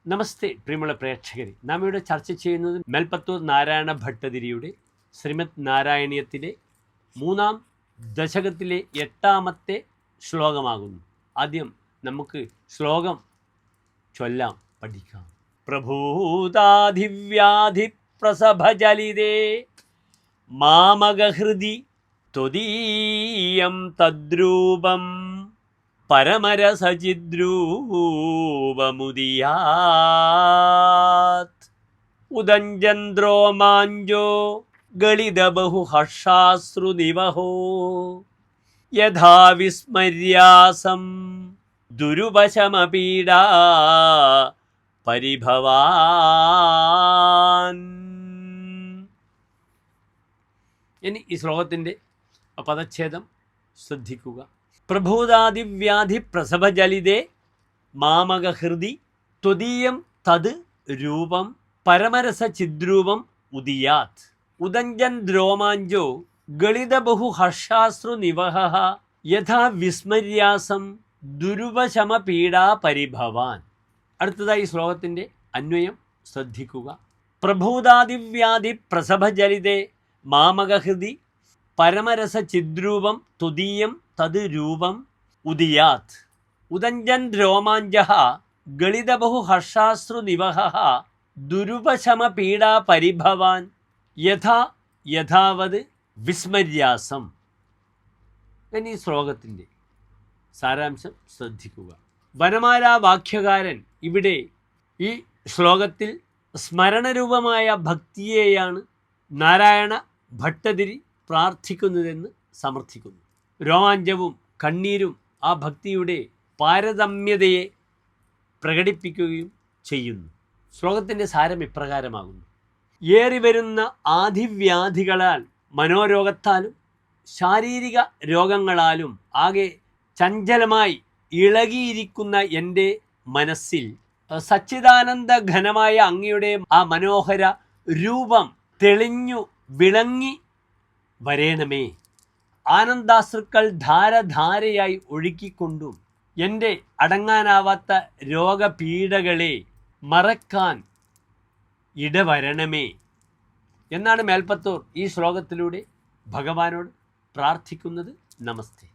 നമസ്തേ പ്രിയമുള്ള പ്രേക്ഷകരെ, നാം ഇവിടെ ചർച്ച ചെയ്യുന്നത് മേൽപ്പത്തൂർ നാരായണ ഭട്ടതിരിയുടെ ശ്രീമദ് നാരായണീയത്തിലെ 3-ാം ദശകത്തിലെ 8-ാമത്തെ ശ്ലോകമാകുന്നു. ആദ്യം നമുക്ക് ശ്ലോകം ചൊല്ലാം, പഠിക്കാം. പ്രഭൂതാധിവ്യാധി പ്രസഭജലിതേ മാമകഹൃദി ത്വദീയം തദ്രൂപം പരമരസചിദ്രൂപമുദിയാത് ഉദഞ്ചന്ദ്രോമാഞ്ചോ ഗളിതബഹു ഹർഷാശ്രുനിവഹോ യഥാ വിസ്മര്യാസം ദുരുപശമപീഡാ പരിഭവാൻ. ഇനി ഈ ശ്ലോകത്തിൻ്റെ പദച്ഛേദം ശ്രദ്ധിക്കുക. പ്രഭൂതാദിവ്യാധി പ്രസവജലിതേ മാമകഹൃദി ത്വദീയം തത് രൂപം പരമരസചിദ്രൂപം ഉദിയാത് ഉദഞ്ചൻ ദ്രോമാഞ്ചോ ഗളിതബഹു ഹർഷാശ്രുനിവഹ യഥാ വിസ്മര്യാസം ദുരുപശമപീഡാ പരിഭവാൻ. അടുത്തതായി ശ്ലോകത്തിൻ്റെ അന്വയം ശ്രദ്ധിക്കുക. പ്രഭൂതാദിവ്യാധി പ്രസഭജലിതേ മാമകഹൃദി പരമരസചിദ്രൂപം ത്വദീയം തത് രൂപം ഉദിയാത് ഉദഞ്ചൻ രോമാഞ്ചഃ ഗളിതബഹു ഹർഷാശ്രുനിവഹ ദുരുപശമപീഡാ പരിഭവാൻ യഥാവത് വിസ്മര്യാസം. ഇനി ശ്ലോകത്തിൻ്റെ സാരാംശം ശ്രദ്ധിക്കുക. വനമാല വാക്യകാരൻ ഇവിടെ ഈ ശ്ലോകത്തിൽ സ്മരണരൂപമായ ഭക്തിയെയാണ് നാരായണ ഭട്ടതിരി പ്രാർത്ഥിക്കുന്നതെന്ന് സമർത്ഥിക്കുന്നു. രോമാഞ്ചവും കണ്ണീരും ആ ഭക്തിയുടെ പാരതമ്യതയെ പ്രകടിപ്പിക്കുകയും ചെയ്യുന്നു. ശ്ലോകത്തിൻ്റെ സാരം ഇപ്രകാരമാകുന്നു. ഏറിവരുന്ന ആധിവ്യാധികളാൽ, മനോരോഗത്താലും ശാരീരിക രോഗങ്ങളാലും ആകെ ചഞ്ചലമായി ഇളകിയിരിക്കുന്ന എൻ്റെ മനസ്സിൽ സച്ചിദാനന്ദ ഘനമായ അങ്ങയുടെ ആ മനോഹര രൂപം തെളിഞ്ഞു വിളങ്ങി വരേണമേ. ആനന്ദാശ്രുക്കൾ ധാരധാരയായി ഒഴുക്കിക്കൊണ്ടും എൻ്റെ അടങ്ങാനാവാത്ത രോഗപീഡകളെ മറക്കാൻ ഇടവരണമേ എന്നാണ് മേൽപ്പത്തൂർ ഈ ശ്ലോകത്തിലൂടെ ഭഗവാനോട് പ്രാർത്ഥിക്കുന്നത്. നമസ്തേ.